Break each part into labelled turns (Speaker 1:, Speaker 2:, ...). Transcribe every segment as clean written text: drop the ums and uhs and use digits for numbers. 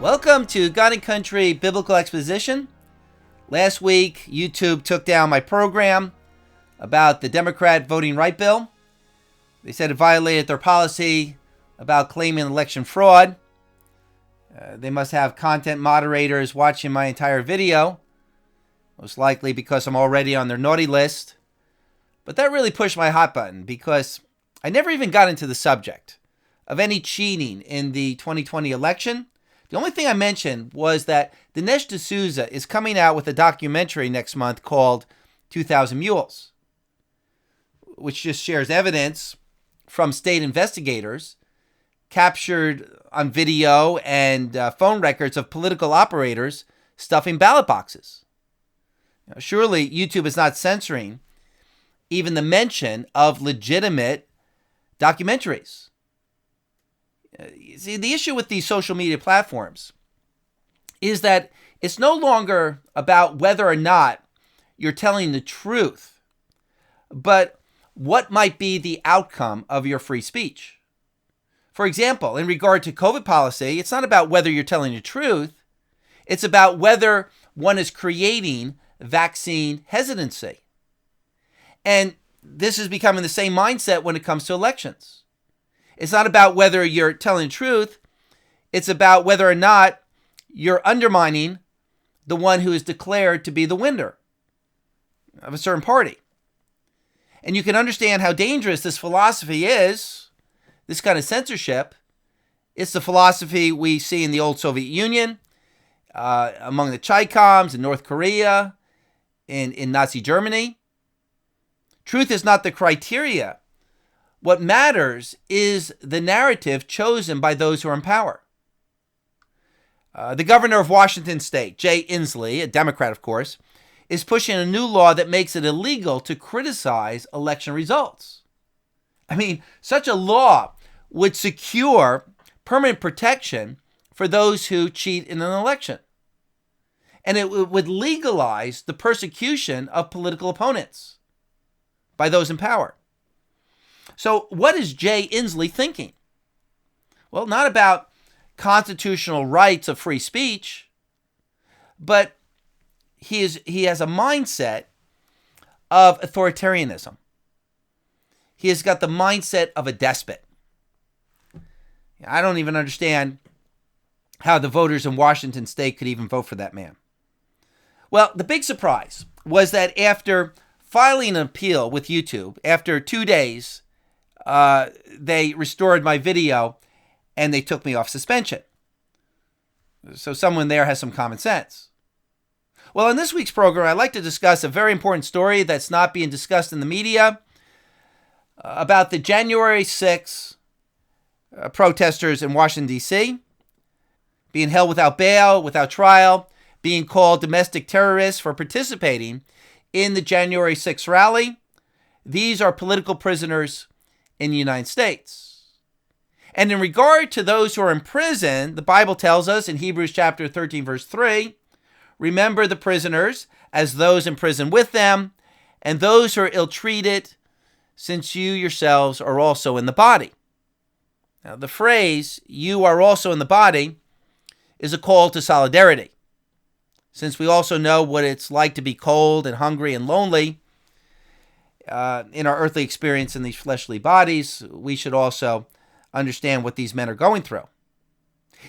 Speaker 1: Welcome to God and Country Biblical Exposition. Last week, YouTube took down my program about the Democrat voting right bill. They said it violated their policy about claiming election fraud. They must have content moderators watching my entire video, most likely because I'm already on their naughty list. But that really pushed my hot button because I never even got into the subject of any cheating in the 2020 election. The only thing I mentioned was that Dinesh D'Souza is coming out with a documentary next month called 2,000 Mules, which just shares evidence from state investigators captured on video and phone records of political operators stuffing ballot boxes. Now, surely YouTube is not censoring even the mention of legitimate documentaries. See, the issue with these social media platforms is that it's no longer about whether or not you're telling the truth, but what might be the outcome of your free speech. For example, in regard to COVID policy, it's not about whether you're telling the truth. It's about whether one is creating vaccine hesitancy. And this is becoming the same mindset when it comes to elections. It's not about whether you're telling the truth. It's about whether or not you're undermining the one who is declared to be the winner of a certain party. And you can understand how dangerous this philosophy is, this kind of censorship. It's the philosophy we see in the old Soviet Union, among the Chaicoms in North Korea, in Nazi Germany. Truth is not the criteria. What matters is the narrative chosen by those who are in power. The governor of Washington State, Jay Inslee, a Democrat, of course, is pushing a new law that makes it illegal to criticize election results. I mean, such a law would secure permanent protection for those who cheat in an election. And it would legalize the persecution of political opponents by those in power. So what is Jay Inslee thinking? Well, not about constitutional rights of free speech, but he has a mindset of authoritarianism. He has got the mindset of a despot. I don't even understand how the voters in Washington State could even vote for that man. Well, the big surprise was that after filing an appeal with YouTube, after 2 days, they restored my video and they took me off suspension. So someone there has some common sense. Well, in this week's program, I'd like to discuss a very important story that's not being discussed in the media about the January 6th protesters in Washington, D.C., being held without bail, without trial, being called domestic terrorists for participating in the January 6th rally. These are political prisoners in the United States. And in regard to those who are in prison, the Bible tells us in Hebrews chapter 13, verse 3, remember the prisoners as those in prison with them, and those who are ill-treated, since you yourselves are also in the body. Now, the phrase, you are also in the body, is a call to solidarity. Since we also know what it's like to be cold and hungry and lonely in our earthly experience in these fleshly bodies, we should also understand what these men are going through.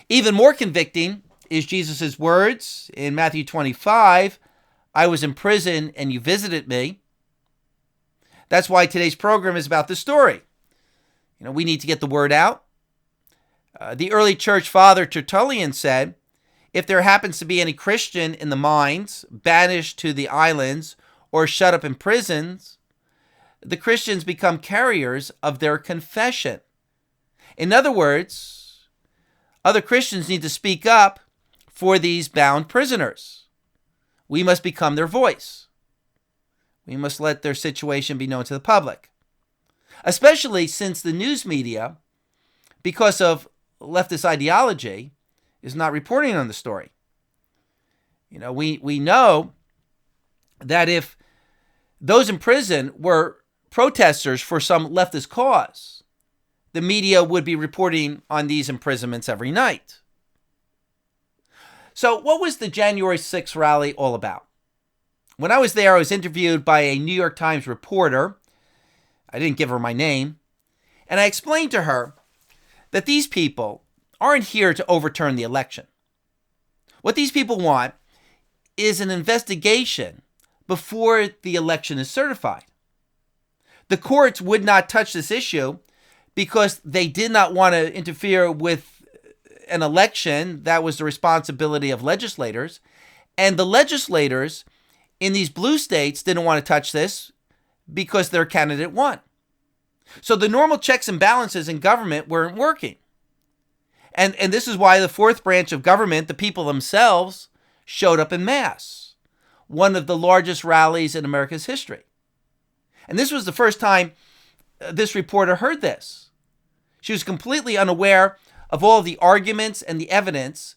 Speaker 1: Even more convicting is Jesus' words in Matthew 25, I was in prison and you visited me. That's why today's program is about this story. We need to get the word out. The early church father Tertullian said, if there happens to be any Christian in the mines, banished to the islands, or shut up in prisons, the Christians become carriers of their confession. In other words, other Christians need to speak up for these bound prisoners. We must become their voice. We must let their situation be known to the public, especially since the news media, because of leftist ideology, is not reporting on the story. We know that if those in prison were protesters for some leftist cause, the media would be reporting on these imprisonments every night. So what was the January 6th rally all about? When I was there, I was interviewed by a New York Times reporter. I didn't give her my name. And I explained to her that these people aren't here to overturn the election. What these people want is an investigation before the election is certified. The courts would not touch this issue because they did not want to interfere with an election. That was the responsibility of legislators. And the legislators in these blue states didn't want to touch this because their candidate won. So the normal checks and balances in government weren't working. And this is why the fourth branch of government, the people themselves, showed up en masse. One of the largest rallies in America's history. And this was the first time this reporter heard this. She was completely unaware of all the arguments and the evidence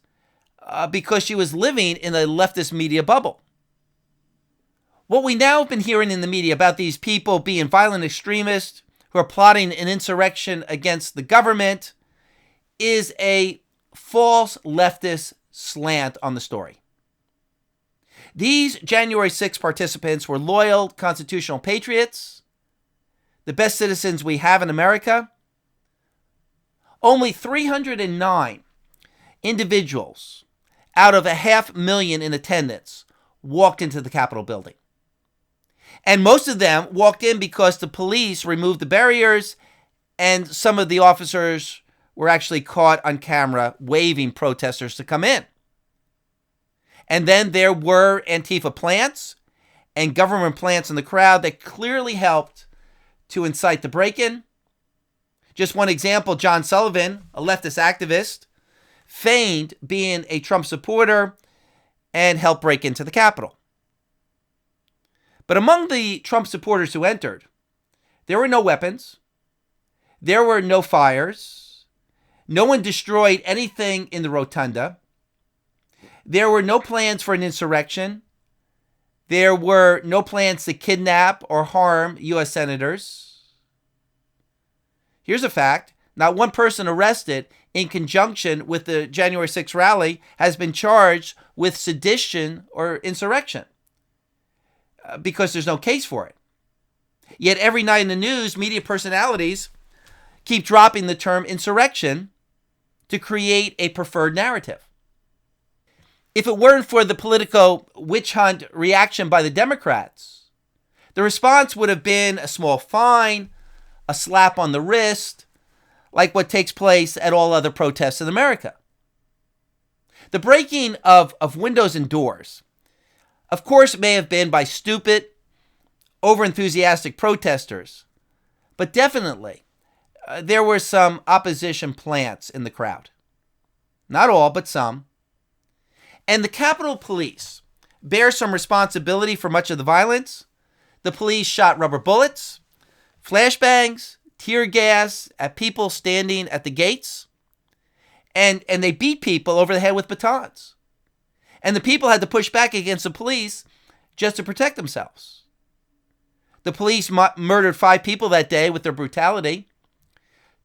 Speaker 1: because she was living in a leftist media bubble. What we now have been hearing in the media about these people being violent extremists who are plotting an insurrection against the government is a false leftist slant on the story. These January 6 participants were loyal constitutional patriots, the best citizens we have in America. Only 309 individuals out of 500,000 in attendance walked into the Capitol building. And most of them walked in because the police removed the barriers and some of the officers were actually caught on camera waving protesters to come in. And then there were Antifa plants and government plants in the crowd that clearly helped to incite the break-in. Just one example, John Sullivan, a leftist activist, feigned being a Trump supporter and helped break into the Capitol. But among the Trump supporters who entered, there were no weapons. There were no fires. No one destroyed anything in the rotunda. There were no plans for an insurrection. There were no plans to kidnap or harm U.S. senators. Here's a fact. Not one person arrested in conjunction with the January 6th rally has been charged with sedition or insurrection because there's no case for it. Yet every night in the news, media personalities keep dropping the term insurrection to create a preferred narrative. If it weren't for the political witch hunt reaction by the Democrats, the response would have been a small fine, a slap on the wrist, like what takes place at all other protests in America. The breaking of windows and doors, of course, may have been by stupid, overenthusiastic protesters, but definitely there were some opposition plants in the crowd. Not all, but some. And the Capitol Police bear some responsibility for much of the violence. The police shot rubber bullets, flashbangs, tear gas at people standing at the gates, and they beat people over the head with batons. And the people had to push back against the police just to protect themselves. The police murdered 5 people that day with their brutality.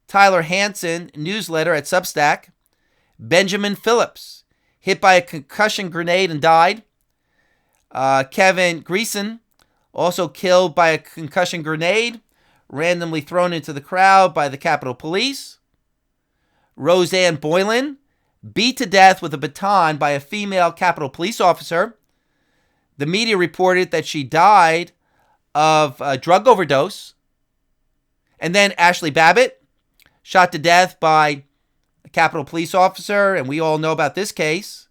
Speaker 1: Tyler Hansen, newsletter at Substack. Benjamin Phillips, hit by a concussion grenade and died. Kevin Greason, also killed by a concussion grenade, randomly thrown into the crowd by the Capitol Police. Roseanne Boylan, beat to death with a baton by a female Capitol Police officer. The media reported that she died of a drug overdose. And then Ashley Babbitt, shot to death by a Capitol Police officer, and we all know about this case.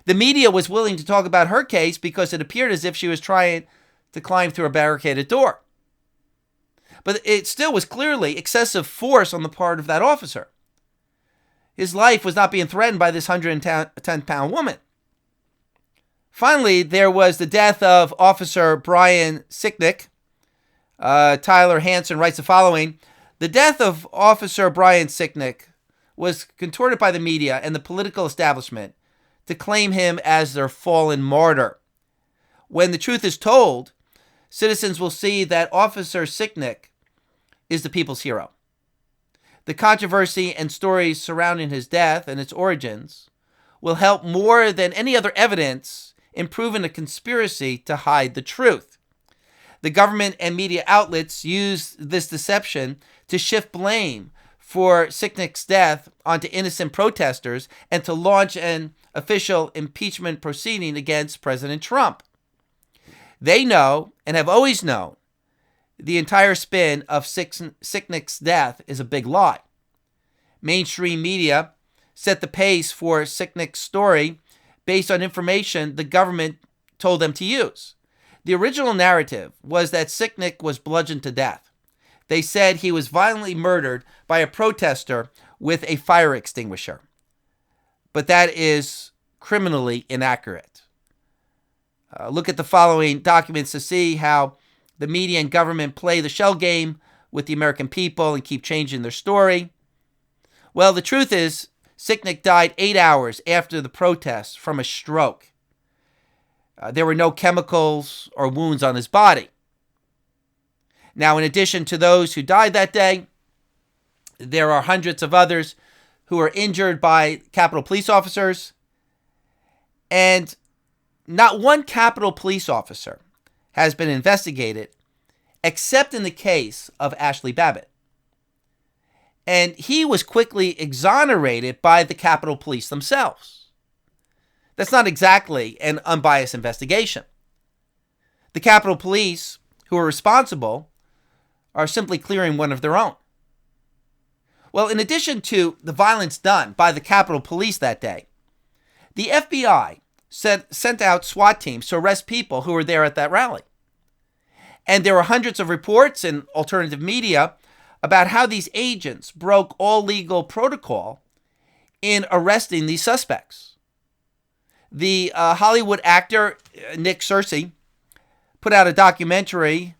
Speaker 1: The media was willing to talk about her case because it appeared as if she was trying to climb through a barricaded door. But it still was clearly excessive force on the part of that officer. His life was not being threatened by this 110-pound woman. Finally, there was the death of Officer Brian Sicknick. Tyler Hansen writes the following: the death of Officer Brian Sicknick was contorted by the media and the political establishment to claim him as their fallen martyr. When the truth is told, citizens will see that Officer Sicknick is the people's hero. The controversy and stories surrounding his death and its origins will help more than any other evidence in proving a conspiracy to hide the truth. The government and media outlets use this deception to shift blame for Sicknick's death onto innocent protesters and to launch an official impeachment proceeding against President Trump. They know, and have always known, the entire spin of Sicknick's death is a big lie. Mainstream media set the pace for Sicknick's story based on information the government told them to use. The original narrative was that Sicknick was bludgeoned to death. They said he was violently murdered by a protester with a fire extinguisher. But that is criminally inaccurate. Look at the following documents to see how the media and government play the shell game with the American people and keep changing their story. Well, the truth is, Sicknick died 8 hours after the protest from a stroke. There were no chemicals or wounds on his body. Now, in addition to those who died that day, there are hundreds of others who were injured by Capitol Police officers. And not one Capitol Police officer has been investigated except in the case of Ashley Babbitt. And he was quickly exonerated by the Capitol Police themselves. That's not exactly an unbiased investigation. The Capitol Police, who are responsible, are simply clearing one of their own. Well, in addition to the violence done by the Capitol Police that day, the FBI sent out SWAT teams to arrest people who were there at that rally. And there were hundreds of reports in alternative media about how these agents broke all legal protocol in arresting these suspects. The Hollywood actor Nick Searcy put out a documentary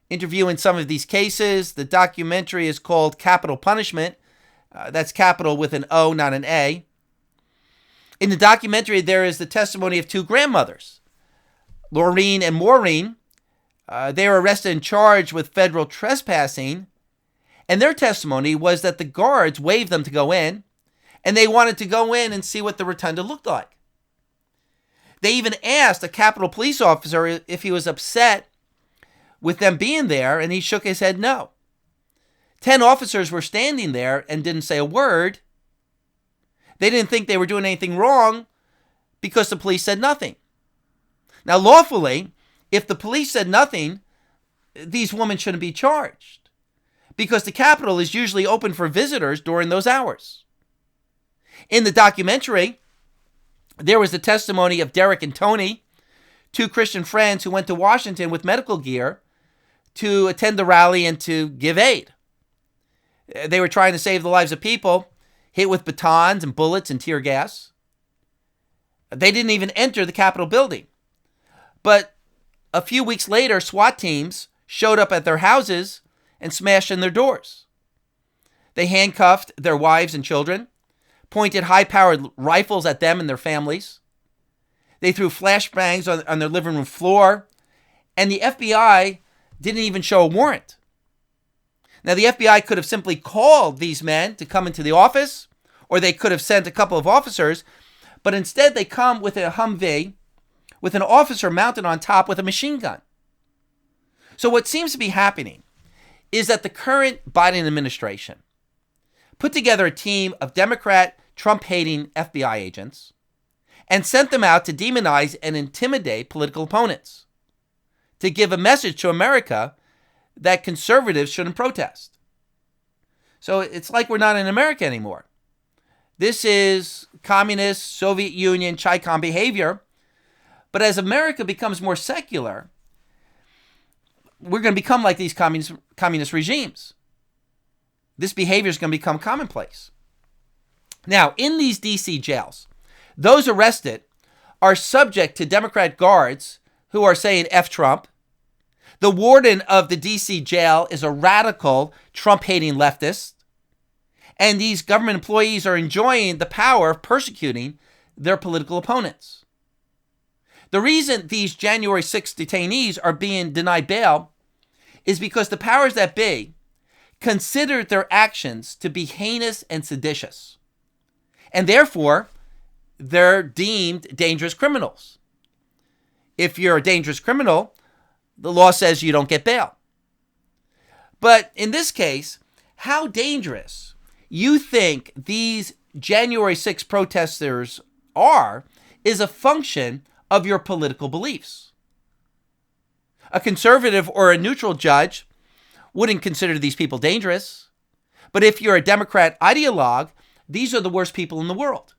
Speaker 1: interviewing some of these cases. The documentary is called Capital Punishment. That's capital with an O, not an A. In the documentary, there is the testimony of two grandmothers, Laureen and Maureen. They were arrested and charged with federal trespassing. And their testimony was that the guards waved them to go in, and they wanted to go in and see what the rotunda looked like. They even asked a Capitol Police officer if he was upset with them being there, and he shook his head no. 10 officers were standing there and didn't say a word. They didn't think they were doing anything wrong because the police said nothing. Now, lawfully, if the police said nothing, these women shouldn't be charged because the Capitol is usually open for visitors during those hours. In the documentary, there was the testimony of Derek and Tony, two Christian friends who went to Washington with medical gear to attend the rally and to give aid. They were trying to save the lives of people hit with batons and bullets and tear gas. They didn't even enter the Capitol building. But a few weeks later, SWAT teams showed up at their houses and smashed in their doors. They handcuffed their wives and children, pointed high-powered rifles at them and their families. They threw flashbangs on their living room floor, and the FBI didn't even show a warrant. Now, the FBI could have simply called these men to come into the office, or they could have sent a couple of officers, but instead they come with a Humvee with an officer mounted on top with a machine gun. So what seems to be happening is that the current Biden administration put together a team of Democrat, Trump-hating FBI agents and sent them out to demonize and intimidate political opponents, to give a message to America that conservatives shouldn't protest. So it's like we're not in America anymore. This is communist, Soviet Union, Chi-Com behavior. But as America becomes more secular, we're going to become like these communist regimes. This behavior is going to become commonplace. Now, in these D.C. jails, those arrested are subject to Democrat guards who are saying F Trump. The warden of the D.C. jail is a radical Trump-hating leftist. And these government employees are enjoying the power of persecuting their political opponents. The reason these January 6th detainees are being denied bail is because the powers that be considered their actions to be heinous and seditious. And therefore, they're deemed dangerous criminals. If you're a dangerous criminal, the law says you don't get bail. But in this case, how dangerous you think these January 6 protesters are is a function of your political beliefs. A conservative or a neutral judge wouldn't consider these people dangerous. But if you're a Democrat ideologue, these are the worst people in the world.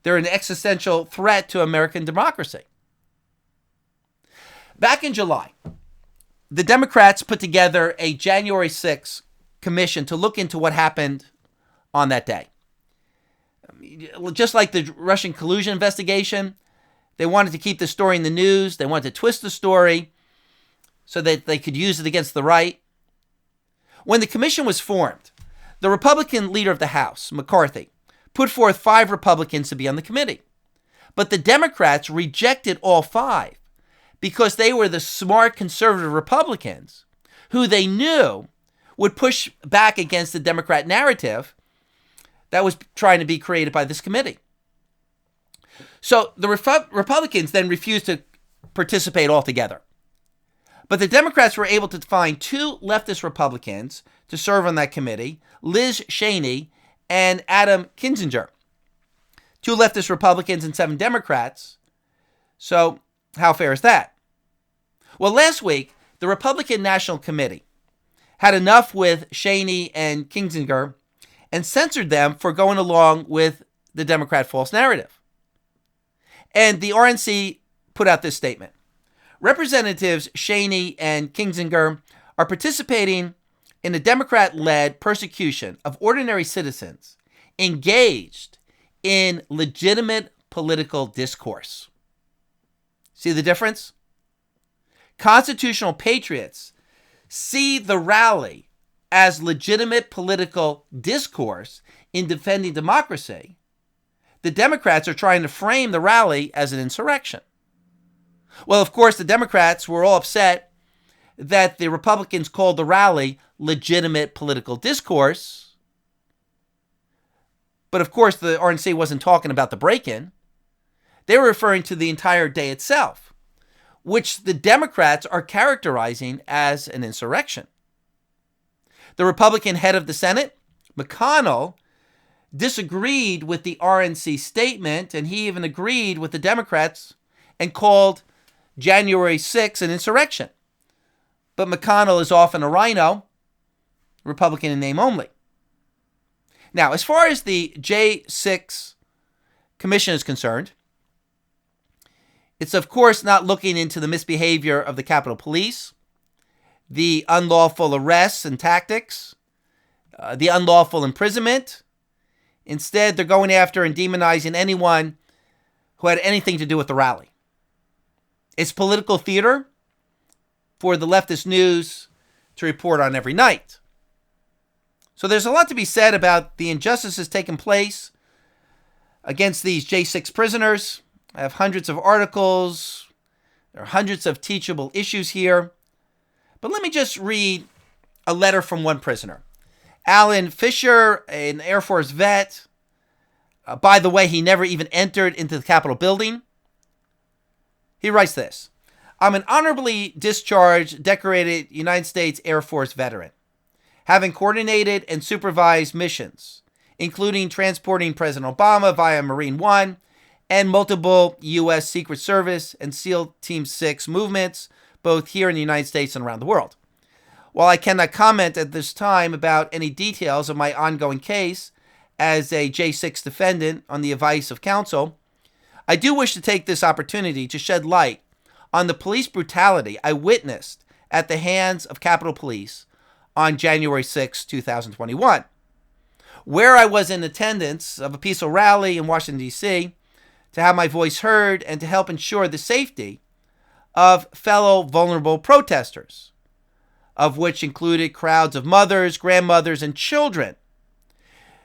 Speaker 1: They're an existential threat to American democracy. Back in July, the Democrats put together a January 6 commission to look into what happened on that day. Just like the Russian collusion investigation, they wanted to keep the story in the news. They wanted to twist the story so that they could use it against the right. When the commission was formed, the Republican leader of the House, McCarthy, put forth 5 Republicans to be on the committee. But the Democrats rejected all 5 because they were the smart conservative Republicans who they knew would push back against the Democrat narrative that was trying to be created by this committee. So the Republicans then refused to participate altogether. But the Democrats were able to find 2 leftist Republicans to serve on that committee, Liz Cheney and Adam Kinzinger. 2 leftist Republicans and 7 Democrats. So how fair is that? Well, last week, the Republican National Committee had enough with Cheney and Kinzinger and censored them for going along with the Democrat false narrative. And the RNC put out this statement. Representatives Cheney and Kinzinger are participating in a Democrat-led persecution of ordinary citizens engaged in legitimate political discourse. See the difference? Constitutional patriots see the rally as legitimate political discourse in defending democracy. The Democrats are trying to frame the rally as an insurrection. Well, of course, the Democrats were all upset that the Republicans called the rally legitimate political discourse. But of course, the RNC wasn't talking about the break-in. They were referring to the entire day itself, which the Democrats are characterizing as an insurrection. The Republican head of the Senate, McConnell, disagreed with the RNC statement, and he even agreed with the Democrats and called January 6 an insurrection. But McConnell is often a rhino, Republican in name only. Now, as far as the J6 Commission is concerned, it's of course not looking into the misbehavior of the Capitol Police, the unlawful arrests and tactics, the unlawful imprisonment. Instead, they're going after and demonizing anyone who had anything to do with the rally. It's political theater for the leftist news to report on every night. So there's a lot to be said about the injustices taking place against these J6 prisoners. I have hundreds of articles. There are hundreds of teachable issues here. But let me just read a letter from one prisoner. Alan Fisher, an Air Force vet. By the way, he never even entered into the Capitol building. He writes this. I'm an honorably discharged, decorated United States Air Force veteran, having coordinated and supervised missions, including transporting President Obama via Marine One and multiple U.S. Secret Service and SEAL Team 6 movements, both here in the United States and around the world. While I cannot comment at this time about any details of my ongoing case as a J6 defendant on the advice of counsel, I do wish to take this opportunity to shed light on the police brutality I witnessed at the hands of Capitol Police on January 6, 2021, where I was in attendance of a peaceful rally in Washington, D.C., to have my voice heard and to help ensure the safety of fellow vulnerable protesters, of which included crowds of mothers, grandmothers, and children.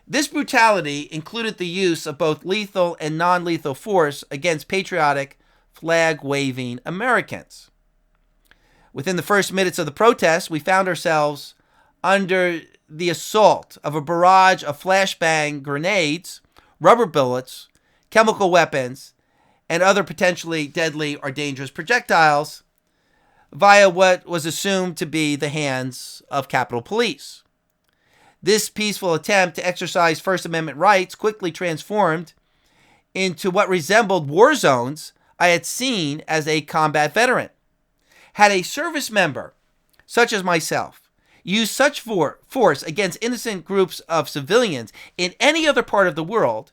Speaker 1: This brutality included the use of both lethal and non-lethal force against patriotic, flag-waving Americans. Within the first minutes of the protest, we found ourselves under the assault of a barrage of flashbang grenades, rubber bullets, chemical weapons, and other potentially deadly or dangerous projectiles via what was assumed to be the hands of Capitol Police. This peaceful attempt to exercise First Amendment rights quickly transformed into what resembled war zones I had seen as a combat veteran. Had a service member, such as myself, used such force against innocent groups of civilians in any other part of the world,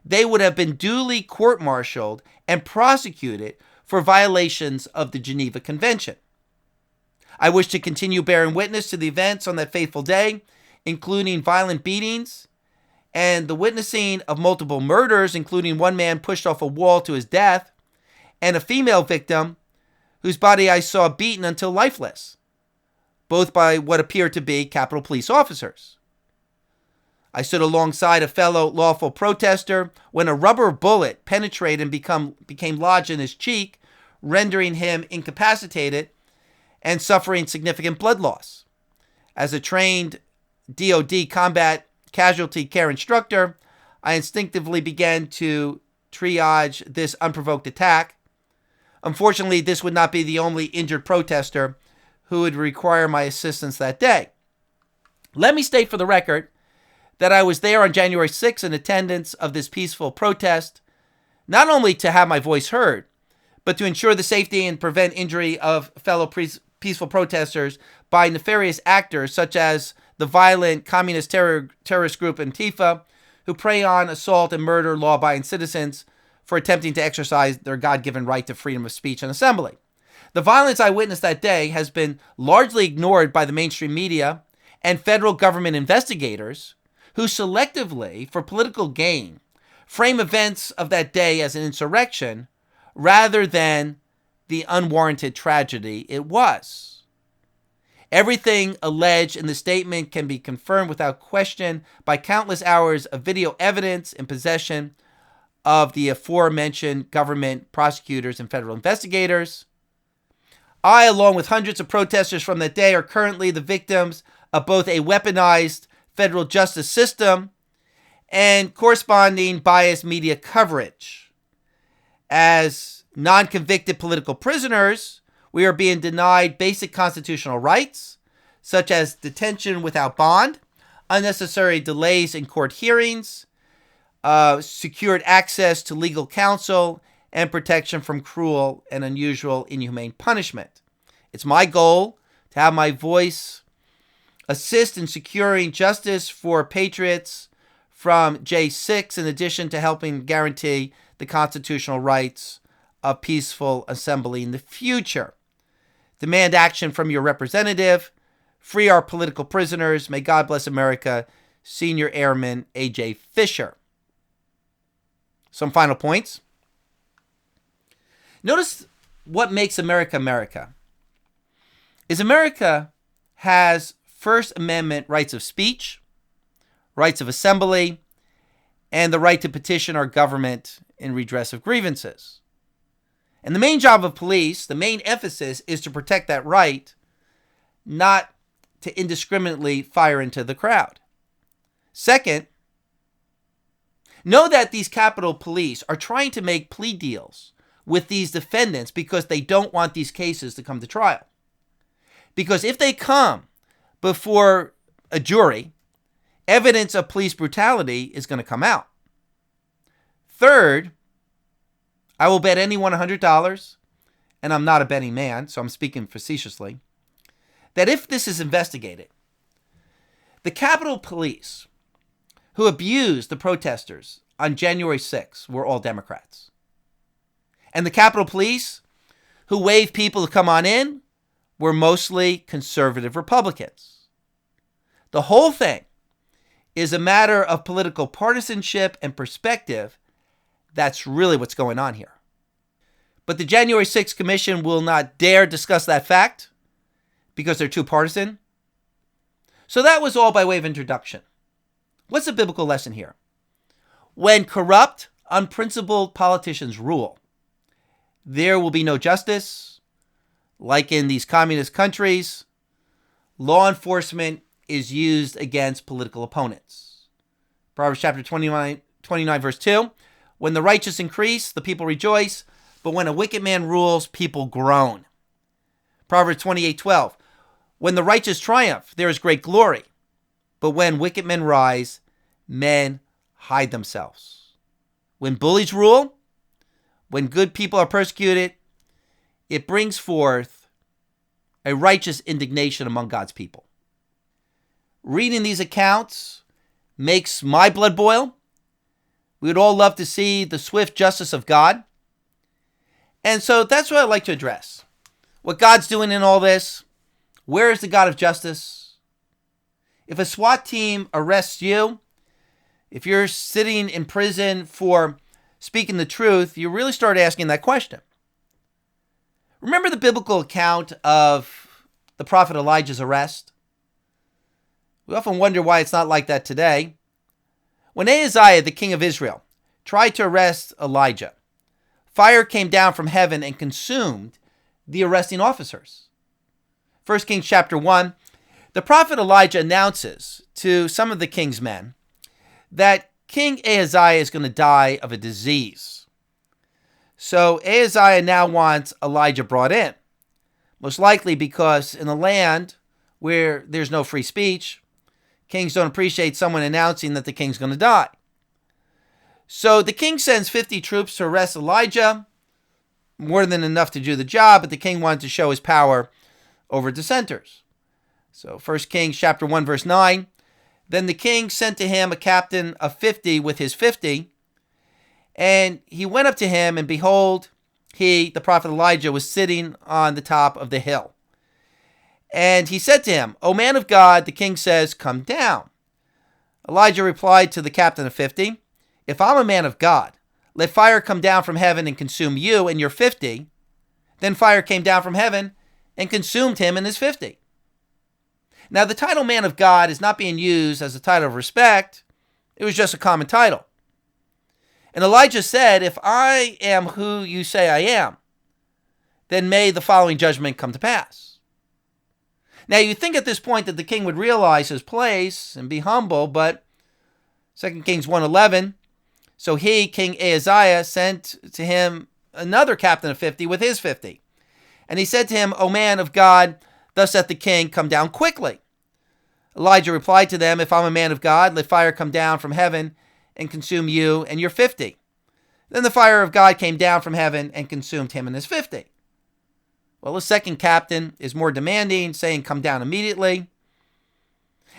Speaker 1: they would have been duly court-martialed and prosecuted for violations of the Geneva Convention. I wish to continue bearing witness to the events on that fateful day, including violent beatings and the witnessing of multiple murders, including one man pushed off a wall to his death, and a female victim whose body I saw beaten until lifeless, both by what appeared to be Capitol Police officers. I stood alongside a fellow lawful protester when a rubber bullet penetrated and became lodged in his cheek, rendering him incapacitated and suffering significant blood loss. As a trained DoD combat casualty care instructor, I instinctively began to triage this unprovoked attack. Unfortunately, this would not be the only injured protester who would require my assistance that day. Let me state for the record that I was there on January 6th in attendance of this peaceful protest, not only to have my voice heard, but to ensure the safety and prevent injury of fellow peaceful protesters by nefarious actors such as the violent communist terrorist group Antifa, who prey on, assault, and murder law-abiding citizens for attempting to exercise their God-given right to freedom of speech and assembly. The violence I witnessed that day has been largely ignored by the mainstream media and federal government investigators who selectively, for political gain, frame events of that day as an insurrection rather than the unwarranted tragedy it was. Everything alleged in the statement can be confirmed without question by countless hours of video evidence in possession of the aforementioned government prosecutors and federal investigators. I, along with hundreds of protesters from that day, are currently the victims of both a weaponized federal justice system and corresponding biased media coverage. As non-convicted political prisoners, we are being denied basic constitutional rights, such as detention without bond, unnecessary delays in court hearings, secured access to legal counsel, and protection from cruel and unusual inhumane punishment. It's my goal to have my voice assist in securing justice for patriots from J6, in addition to helping guarantee the constitutional rights of peaceful assembly in the future. Demand action from your representative. Free our political prisoners. May God bless America. Senior Airman A.J. Fisher. Some final points. Notice what makes America America. America has First Amendment rights of speech, rights of assembly, and the right to petition our government in redress of grievances. And the main job of police, the main emphasis, is to protect that right, not to indiscriminately fire into the crowd. Second, know that these Capitol Police are trying to make plea deals with these defendants because they don't want these cases to come to trial. Because if they come before a jury, evidence of police brutality is going to come out. Third, I will bet anyone $100, and I'm not a betting man, so I'm speaking facetiously, that if this is investigated, the Capitol Police who abused the protesters on January 6th were all Democrats. And the Capitol Police who waved people to come on in were mostly conservative Republicans. The whole thing is a matter of political partisanship and perspective. That's really what's going on here. But the January 6th Commission will not dare discuss that fact because they're too partisan. So that was all by way of introduction. What's the biblical lesson here? When corrupt, unprincipled politicians rule, there will be no justice. Like in these communist countries, law enforcement is used against political opponents. Proverbs chapter 29 verse 2. When the righteous increase, the people rejoice, but when a wicked man rules, people groan. Proverbs 28:12. When the righteous triumph, there is great glory, but when wicked men rise, men hide themselves. When bullies rule, when good people are persecuted, it brings forth a righteous indignation among God's people. Reading these accounts makes my blood boil. We would all love to see the swift justice of God. And so that's what I'd like to address. What God's doing in all this. Where is the God of justice? If a SWAT team arrests you, if you're sitting in prison for speaking the truth, you really start asking that question. Remember the biblical account of the prophet Elijah's arrest? We often wonder why it's not like that today. When Ahaziah, the king of Israel, tried to arrest Elijah, fire came down from heaven and consumed the arresting officers. 1 Kings chapter 1, the prophet Elijah announces to some of the king's men that King Ahaziah is going to die of a disease. So Ahaziah now wants Elijah brought in, most likely because in a land where there's no free speech, kings don't appreciate someone announcing that the king's going to die. So the king sends 50 troops to arrest Elijah, more than enough to do the job, but the king wanted to show his power over dissenters. So 1 Kings chapter 1 verse 9, then the king sent to him a captain of 50 with his 50, and he went up to him, and behold, he, the prophet Elijah, was sitting on the top of the hill. And he said to him, O man of God, the king says, come down. Elijah replied to the captain of 50, if I'm a man of God, let fire come down from heaven and consume you and your 50. Then fire came down from heaven and consumed him and his 50. Now, the title man of God is not being used as a title of respect. It was just a common title. And Elijah said, if I am who you say I am, then may the following judgment come to pass. Now, you think at this point that the king would realize his place and be humble, but 2 Kings 1:11, so he, King Ahaziah, sent to him another captain of 50 with his 50. And he said to him, O man of God, thus saith the king, come down quickly. Elijah replied to them, if I'm a man of God, let fire come down from heaven and consume you and your 50. Then the fire of God came down from heaven and consumed him and his 50. Well, the second captain is more demanding, saying, come down immediately.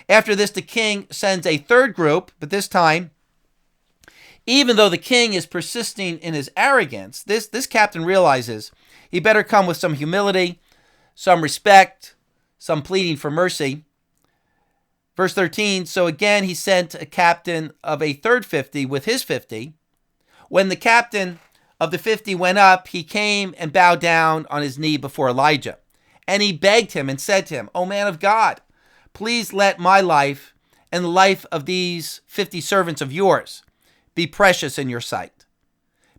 Speaker 1: After this, the king sends a third group, but this time, even though the king is persisting in his arrogance, this captain realizes he better come with some humility, some respect, some pleading for mercy. Verse 13, so again he sent a captain of a third 50 with his 50. When the captain of the 50 went up, he came and bowed down on his knee before Elijah. And he begged him and said to him, O man of God, please let my life and the life of these 50 servants of yours be precious in your sight.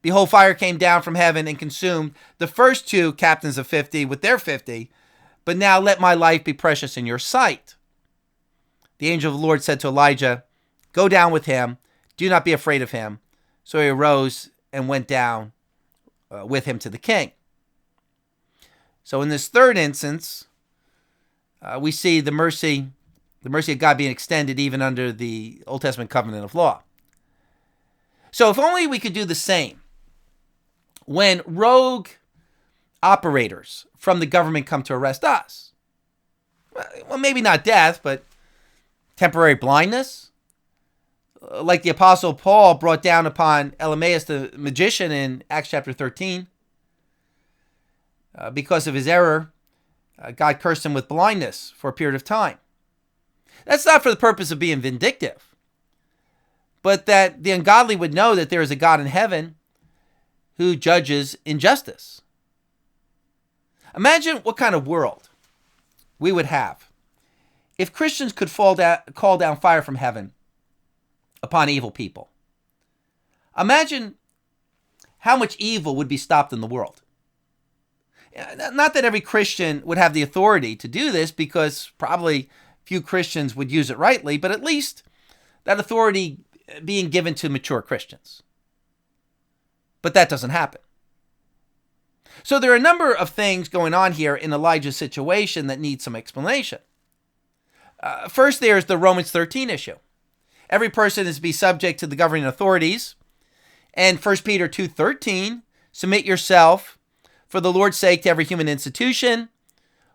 Speaker 1: Behold, fire came down from heaven and consumed the first two captains of 50 with their 50, but now let my life be precious in your sight. The angel of the Lord said to Elijah, go down with him, do not be afraid of him. So he arose and went down with him to the king. So in this third instance, we see the mercy of God being extended even under the Old Testament covenant of law. So if only we could do the same when rogue operators from the government come to arrest us. Well, maybe not death, but temporary blindness. Like the Apostle Paul brought down upon Elymas the magician in Acts chapter 13. Because of his error, God cursed him with blindness for a period of time. That's not for the purpose of being vindictive, but that the ungodly would know that there is a God in heaven who judges injustice. Imagine what kind of world we would have if Christians could call down fire from heaven upon evil people. Imagine how much evil would be stopped in the world. Not that every Christian would have the authority to do this, because probably few Christians would use it rightly, but at least that authority being given to mature Christians. But that doesn't happen. So there are a number of things going on here in Elijah's situation that need some explanation. First, there's the Romans 13 issue. Every person is to be subject to the governing authorities. And 1 Peter 2:13, submit yourself for the Lord's sake to every human institution,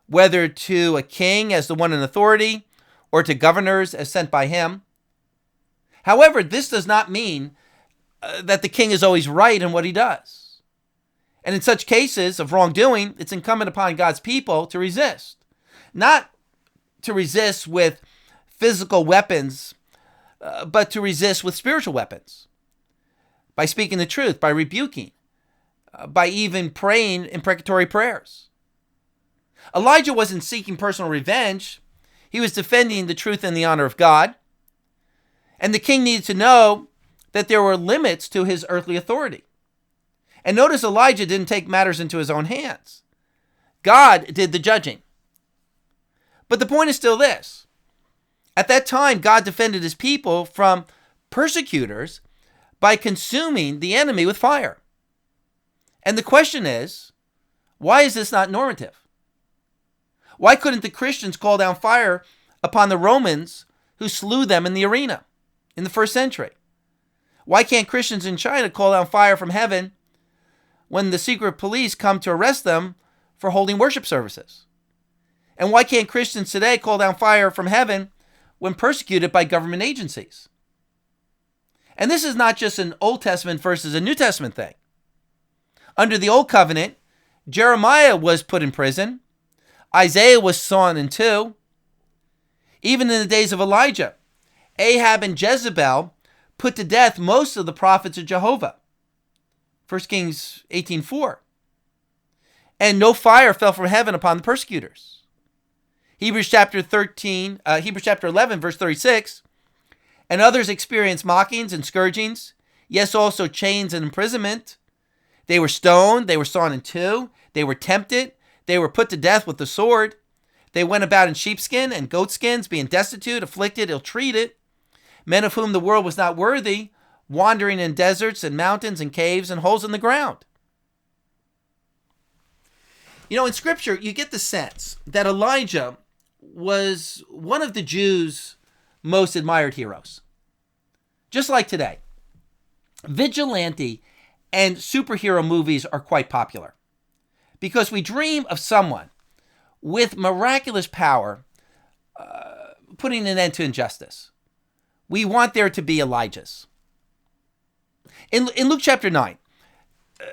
Speaker 1: whether to a king as the one in authority or to governors as sent by him. However, this does not mean that the king is always right in what he does. And in such cases of wrongdoing, it's incumbent upon God's people to resist. Not to resist with physical weapons, but to resist with spiritual weapons. By speaking the truth, by rebuking, by even praying imprecatory prayers. Elijah wasn't seeking personal revenge. He was defending the truth and the honor of God. And the king needed to know that there were limits to his earthly authority. And notice Elijah didn't take matters into his own hands. God did the judging. But the point is still this. At that time, God defended his people from persecutors by consuming the enemy with fire. And the question is, why is this not normative? Why couldn't the Christians call down fire upon the Romans who slew them in the arena in the first century? Why can't Christians in China call down fire from heaven when the secret police come to arrest them for holding worship services? And why can't Christians today call down fire from heaven when persecuted by government agencies? And this is not just an Old Testament versus a New Testament thing. Under the Old Covenant, Jeremiah was put in prison. Isaiah was sawn in two. Even in the days of Elijah, Ahab and Jezebel put to death most of the prophets of Jehovah. 1 Kings 18:4. And no fire fell from heaven upon the persecutors. Hebrews chapter 11, verse 36. And others experienced mockings and scourgings, yes, also chains and imprisonment. They were stoned, they were sawn in two, they were tempted, they were put to death with the sword. They went about in sheepskin and goatskins, being destitute, afflicted, ill-treated, men of whom the world was not worthy, wandering in deserts and mountains and caves and holes in the ground. You know, in Scripture, you get the sense that Elijah was one of the Jews' most admired heroes. Just like today, vigilante and superhero movies are quite popular because we dream of someone with miraculous power putting an end to injustice. We want there to be Elijahs. In Luke chapter 9,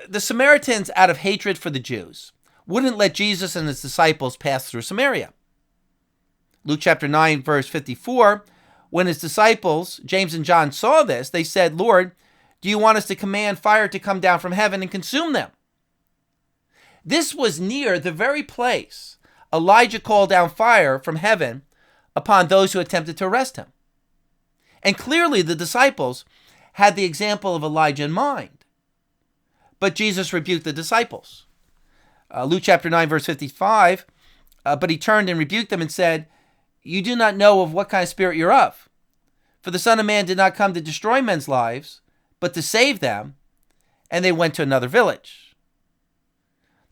Speaker 1: the Samaritans, out of hatred for the Jews, wouldn't let Jesus and his disciples pass through Samaria. Luke chapter 9, verse 54, when his disciples, James and John, saw this, they said, "Lord, do you want us to command fire to come down from heaven and consume them?" This was near the very place Elijah called down fire from heaven upon those who attempted to arrest him. And clearly the disciples had the example of Elijah in mind. But Jesus rebuked the disciples. Luke chapter 9, verse 55, but he turned and rebuked them and said, "You do not know of what kind of spirit you're of. For the Son of Man did not come to destroy men's lives, but to save them." And they went to another village.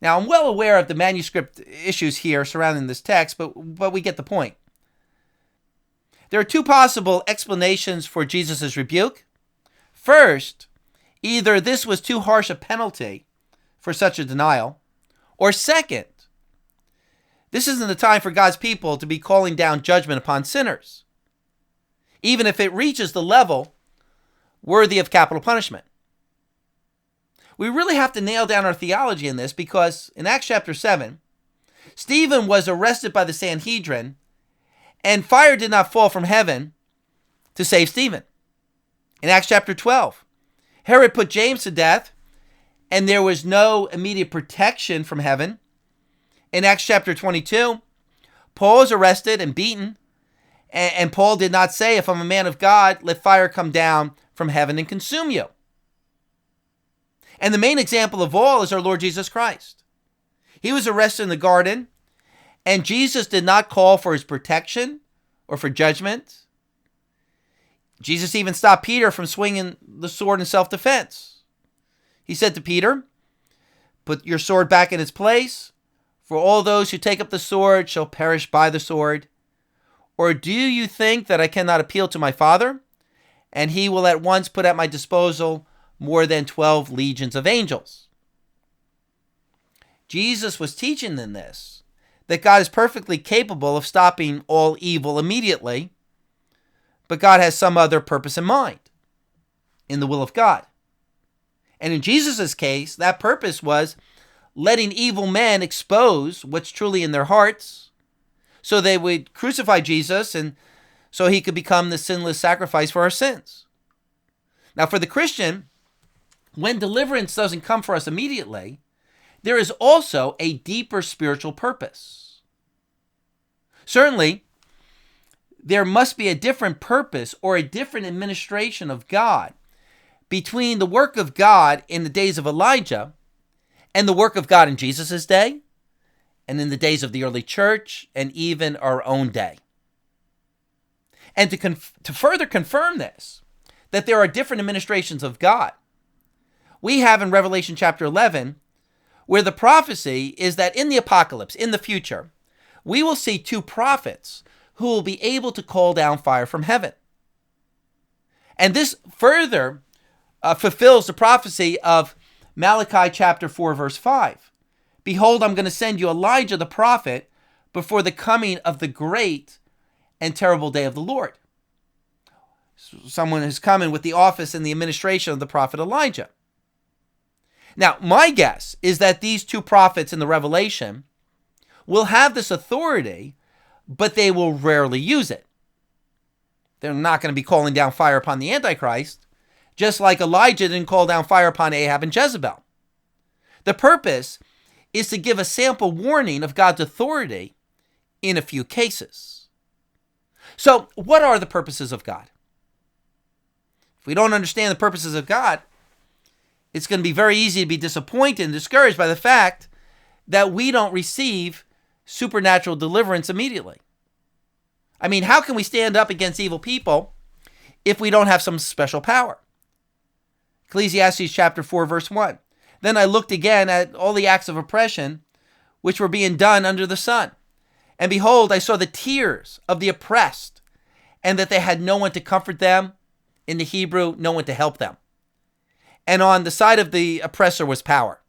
Speaker 1: Now, I'm well aware of the manuscript issues here surrounding this text, but we get the point. There are two possible explanations for Jesus' rebuke. First, either this was too harsh a penalty for such a denial, or second, this isn't the time for God's people to be calling down judgment upon sinners, even if it reaches the level worthy of capital punishment. We really have to nail down our theology in this because in Acts chapter 7, Stephen was arrested by the Sanhedrin and fire did not fall from heaven to save Stephen. In Acts chapter 12, Herod put James to death and there was no immediate protection from heaven. In Acts chapter 22, Paul is arrested and beaten, and Paul did not say, "If I'm a man of God, let fire come down from heaven and consume you." And the main example of all is our Lord Jesus Christ. He was arrested in the garden, and Jesus did not call for his protection or for judgment. Jesus even stopped Peter from swinging the sword in self-defense. He said to Peter, "Put your sword back in its place, for all those who take up the sword shall perish by the sword. Or do you think that I cannot appeal to my Father, and he will at once put at my disposal more than 12 legions of angels?" Jesus was teaching in this that God is perfectly capable of stopping all evil immediately, but God has some other purpose in mind, in the will of God. And in Jesus' case, that purpose was letting evil men expose what's truly in their hearts, so they would crucify Jesus and so he could become the sinless sacrifice for our sins. Now, for the Christian, when deliverance doesn't come for us immediately, there is also a deeper spiritual purpose. Certainly, there must be a different purpose or a different administration of God between the work of God in the days of Elijah and the work of God in Jesus' day and in the days of the early church and even our own day. And to further confirm this, that there are different administrations of God, we have in Revelation chapter 11, where the prophecy is that in the apocalypse, in the future, we will see two prophets who will be able to call down fire from heaven. And this further fulfills the prophecy of Malachi chapter 4, verse 5. "Behold, I'm going to send you Elijah the prophet before the coming of the great and terrible day of the Lord." Someone is coming with the office and the administration of the prophet Elijah. Now, my guess is that these two prophets in the Revelation will have this authority, but they will rarely use it. They're not going to be calling down fire upon the Antichrist, just like Elijah didn't call down fire upon Ahab and Jezebel. The purpose is to give a sample warning of God's authority in a few cases. So, what are the purposes of God? If we don't understand the purposes of God, it's going to be very easy to be disappointed and discouraged by the fact that we don't receive supernatural deliverance immediately. I mean, how can we stand up against evil people if we don't have some special power? Ecclesiastes chapter 4, verse 1. "Then I looked again at all the acts of oppression which were being done under the sun. And behold, I saw the tears of the oppressed, and that they had no one to comfort them." In the Hebrew, no one to help them. "And on the side of the oppressor was power,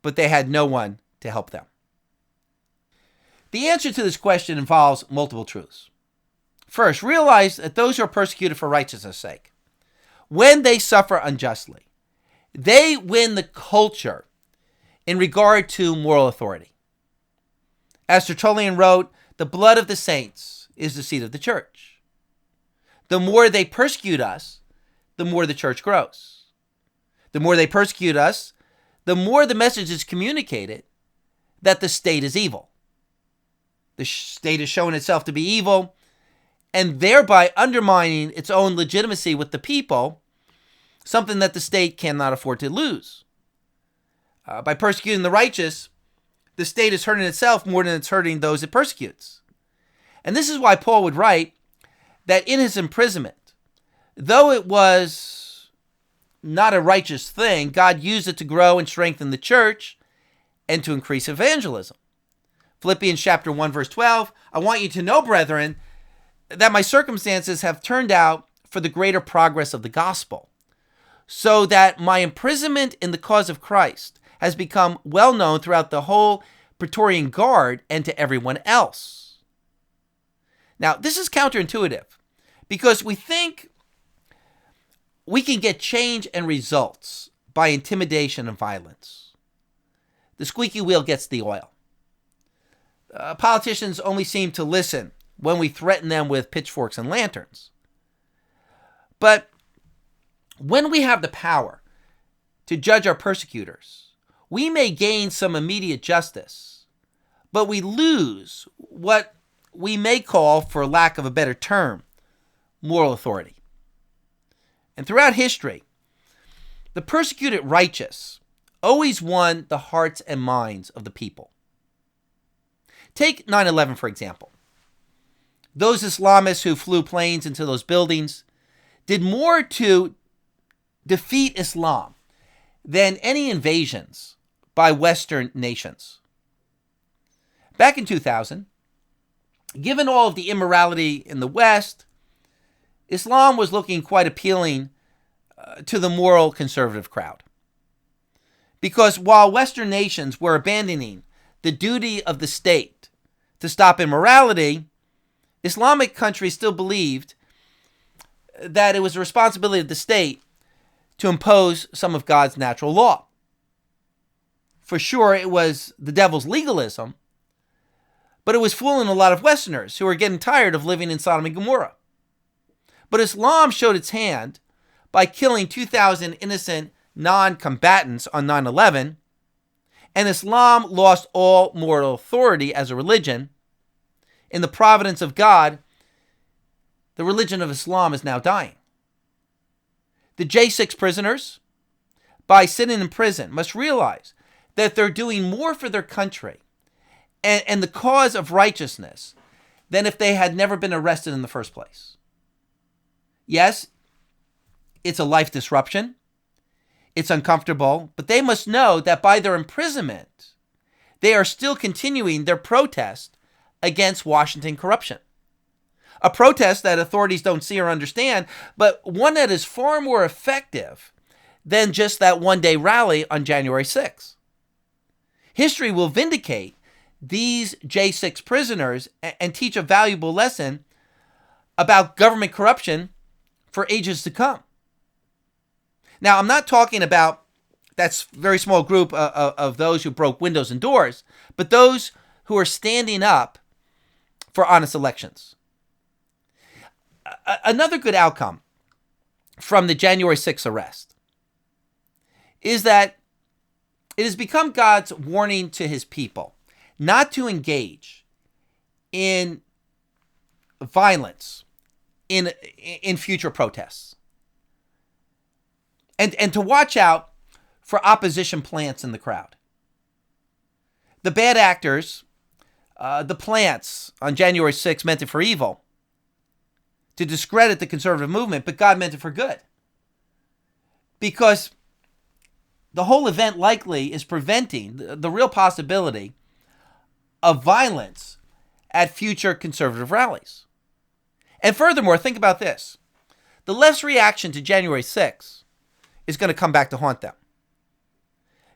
Speaker 1: but they had no one to help them." The answer to this question involves multiple truths. First, realize that those who are persecuted for righteousness' sake, when they suffer unjustly, they win the culture in regard to moral authority. As Tertullian wrote, "The blood of the saints is the seed of the church." The more they persecute us, the more the church grows. The more they persecute us, the more the message is communicated that the state is evil. The state has shown itself to be evil, and thereby undermining its own legitimacy with the people, something that the state cannot afford to lose. By persecuting the righteous, the state is hurting itself more than it's hurting those it persecutes. And this is why Paul would write that in his imprisonment, though it was not a righteous thing, God used it to grow and strengthen the church and to increase evangelism. Philippians chapter 1, verse 12, "I want you to know, brethren, that my circumstances have turned out for the greater progress of the gospel, so that my imprisonment in the cause of Christ has become well known throughout the whole Praetorian Guard and to everyone else." Now, this is counterintuitive because we think we can get change and results by intimidation and violence. The squeaky wheel gets the oil. Politicians only seem to listen when we threaten them with pitchforks and lanterns. But when we have the power to judge our persecutors, we may gain some immediate justice, but we lose what we may call, for lack of a better term, moral authority. And throughout history, the persecuted righteous always won the hearts and minds of the people. Take 9/11, for example. Those Islamists who flew planes into those buildings did more to defeat Islam than any invasions by Western nations. Back in 2000, given all of the immorality in the West, Islam was looking quite appealing to the moral conservative crowd. Because while Western nations were abandoning the duty of the state to stop immorality, Islamic countries still believed that it was the responsibility of the state to impose some of God's natural law. For sure, it was the devil's legalism, but it was fooling a lot of Westerners who were getting tired of living in Sodom and Gomorrah. But Islam showed its hand by killing 2,000 innocent non-combatants on 9/11, and Islam lost all moral authority as a religion. In the providence of God, the religion of Islam is now dying. The J6 prisoners, by sitting in prison, must realize that they're doing more for their country and the cause of righteousness than if they had never been arrested in the first place. Yes, it's a life disruption. It's uncomfortable, but they must know that by their imprisonment, they are still continuing their protest against Washington corruption. A protest that authorities don't see or understand, but one that is far more effective than just that one-day rally on January 6th. History will vindicate these J6 prisoners and teach a valuable lesson about government corruption for ages to come. Now, I'm not talking about that very small group of those who broke windows and doors, but those who are standing up for honest elections. Another good outcome from the January 6th arrest is that it has become God's warning to his people not to engage in violence in future protests. And to watch out for opposition plants in the crowd. The bad actors, the plants on January 6th meant it for evil, to discredit the conservative movement, but God meant it for good. Because the whole event likely is preventing the real possibility of violence at future conservative rallies. And furthermore, think about this. The left's reaction to January 6th is going to come back to haunt them.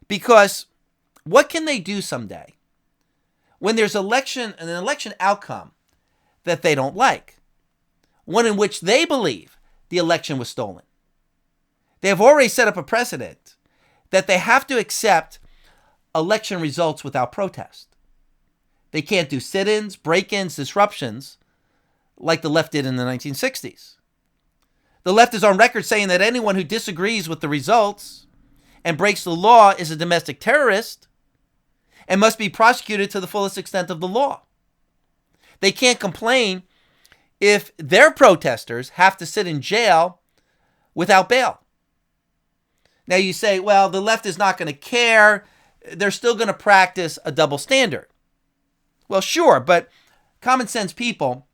Speaker 1: Because what can they do someday when there's an election outcome that they don't like? One in which they believe the election was stolen. They have already set up a precedent that they have to accept election results without protest. They can't do sit-ins, break-ins, disruptions like the left did in the 1960s. The left is on record saying that anyone who disagrees with the results and breaks the law is a domestic terrorist and must be prosecuted to the fullest extent of the law. They can't complain if their protesters have to sit in jail without bail. Now you say, well, the left is not going to care. They're still going to practice a double standard. Well, sure, but common sense people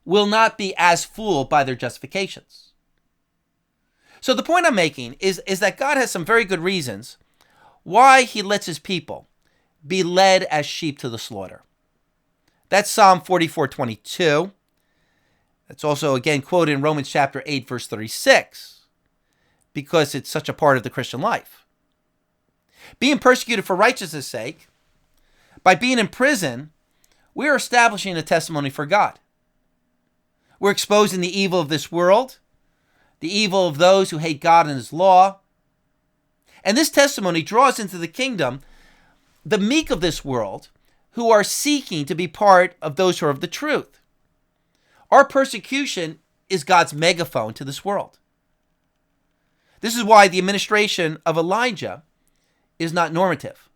Speaker 1: will not be as fooled by their justifications. So the point I'm making is that God has some very good reasons why he lets his people be led as sheep to the slaughter. That's Psalm 44:22. That's also again quoted in Romans chapter 8, verse 36, because it's such a part of the Christian life. Being persecuted for righteousness' sake, by being in prison, we're establishing a testimony for God. We're exposing the evil of this world, the evil of those who hate God and his law. And this testimony draws into the kingdom the meek of this world who are seeking to be part of those who are of the truth. Our persecution is God's megaphone to this world. This is why the administration of Elijah is not normative.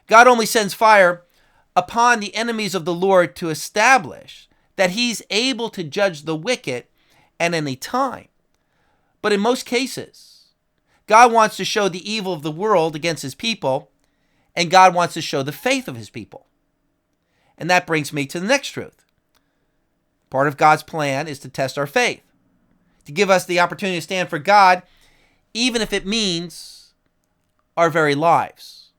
Speaker 1: God only sends fire upon the enemies of the Lord to establish that he's able to judge the wicked at any time. But in most cases, God wants to show the evil of the world against his people, and God wants to show the faith of his people. And that brings me to the next truth. Part of God's plan is to test our faith, to give us the opportunity to stand for God, even if it means our very lives.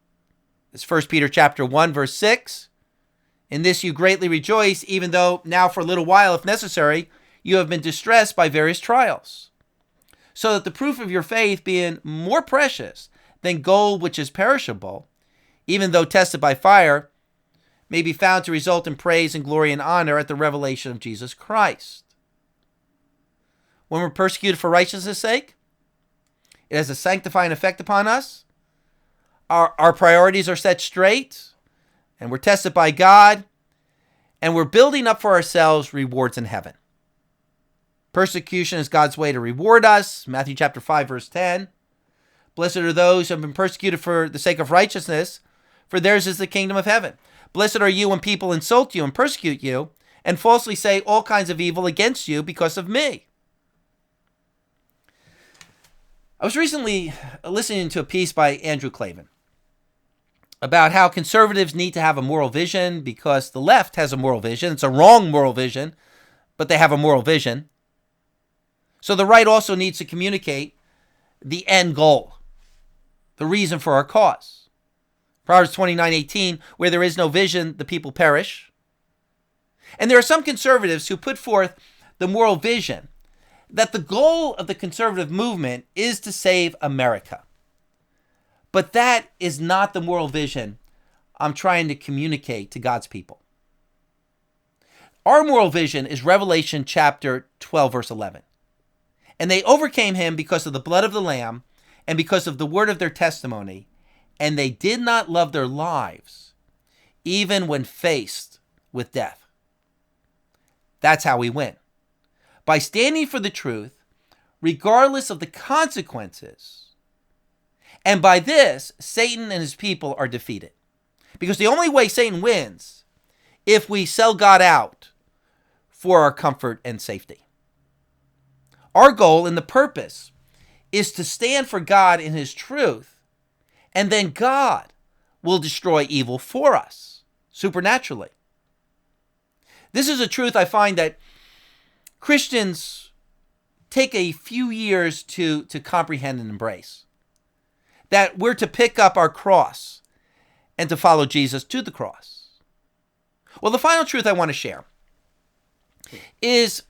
Speaker 1: It's 1 Peter chapter 1, verse 6. In this you greatly rejoice, even though now for a little while, if necessary, you have been distressed by various trials, so that the proof of your faith, being more precious than gold which is perishable, even though tested by fire, may be found to result in praise and glory and honor at the revelation of Jesus Christ. When we're persecuted for righteousness' sake, it has a sanctifying effect upon us. Our priorities are set straight, and we're tested by God, and we're building up for ourselves rewards in heaven. Persecution is God's way to reward us. Matthew chapter 5, verse 10. Blessed are those who have been persecuted for the sake of righteousness, for theirs is the kingdom of heaven. Blessed are you when people insult you and persecute you and falsely say all kinds of evil against you because of me. I was recently listening to a piece by Andrew Klavan about how conservatives need to have a moral vision because the left has a moral vision. It's a wrong moral vision, but they have a moral vision. So the right also needs to communicate the end goal, the reason for our cause. Proverbs 29:18, where there is no vision, the people perish. And there are some conservatives who put forth the moral vision that the goal of the conservative movement is to save America. But that is not the moral vision I'm trying to communicate to God's people. Our moral vision is Revelation chapter 12, verse 11. And they overcame him because of the blood of the Lamb and because of the word of their testimony, and they did not love their lives, even when faced with death. That's how we win. By standing for the truth, regardless of the consequences. And by this, Satan and his people are defeated. Because the only way Satan wins if we sell God out for our comfort and safety. Our goal and the purpose is to stand for God in his truth, and then God will destroy evil for us supernaturally. This is a truth I find that Christians take a few years to comprehend and embrace. That we're to pick up our cross and to follow Jesus to the cross. Well, the final truth I want to share is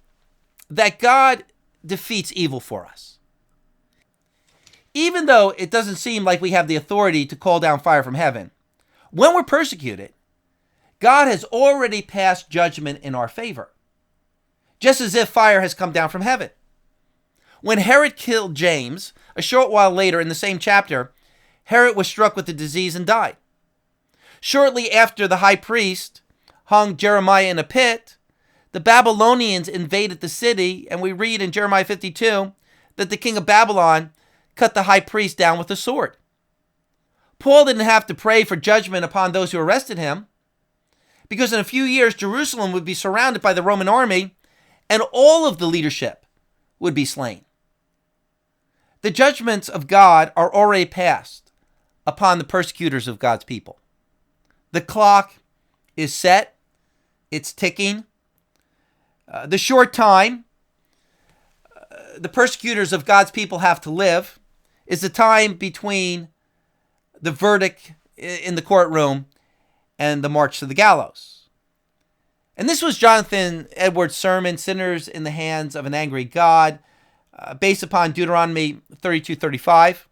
Speaker 1: that God defeats evil for us. Even though it doesn't seem like we have the authority to call down fire from heaven, when we're persecuted, God has already passed judgment in our favor, just as if fire has come down from heaven. When Herod killed James, a short while later in the same chapter, Herod was struck with the disease and died. Shortly after the high priest hung Jeremiah in a pit, the Babylonians invaded the city, and we read in Jeremiah 52 that the king of Babylon cut the high priest down with a sword. Paul didn't have to pray for judgment upon those who arrested him, because in a few years, Jerusalem would be surrounded by the Roman army, and all of the leadership would be slain. The judgments of God are already passed upon the persecutors of God's people. The clock is set. It's ticking. The short time the persecutors of God's people have to live is the time between the verdict in the courtroom and the march to the gallows. And this was Jonathan Edwards' sermon, Sinners in the Hands of an Angry God, based upon Deuteronomy 32:35.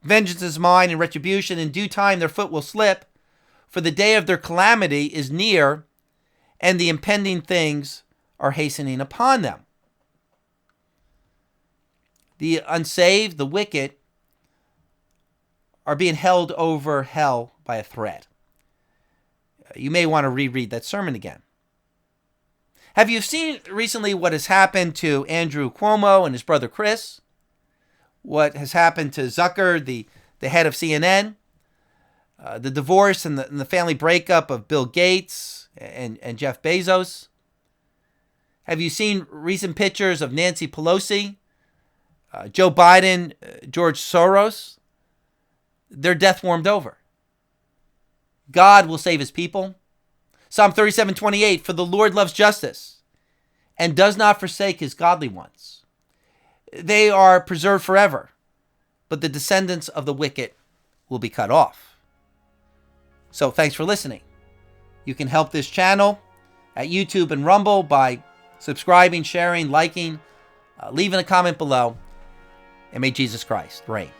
Speaker 1: Vengeance is mine and retribution. In due time their foot will slip, for the day of their calamity is near, and the impending things are hastening upon them. The unsaved, the wicked, are being held over hell by a thread. You may want to reread that sermon again. Have you seen recently what has happened to Andrew Cuomo and his brother Chris? What has happened to Zucker, the head of CNN? The divorce and the family breakup of Bill Gates and Jeff Bezos? Have you seen recent pictures of Nancy Pelosi, Joe Biden, George Soros? They're death warmed over. God will save his people. Psalm 37:28, for the Lord loves justice and does not forsake his godly ones. They are preserved forever. but the descendants of the wicked will be cut off. So thanks for listening. You can help this channel at YouTube and Rumble by subscribing, sharing, liking, leaving a comment below. And may Jesus Christ reign.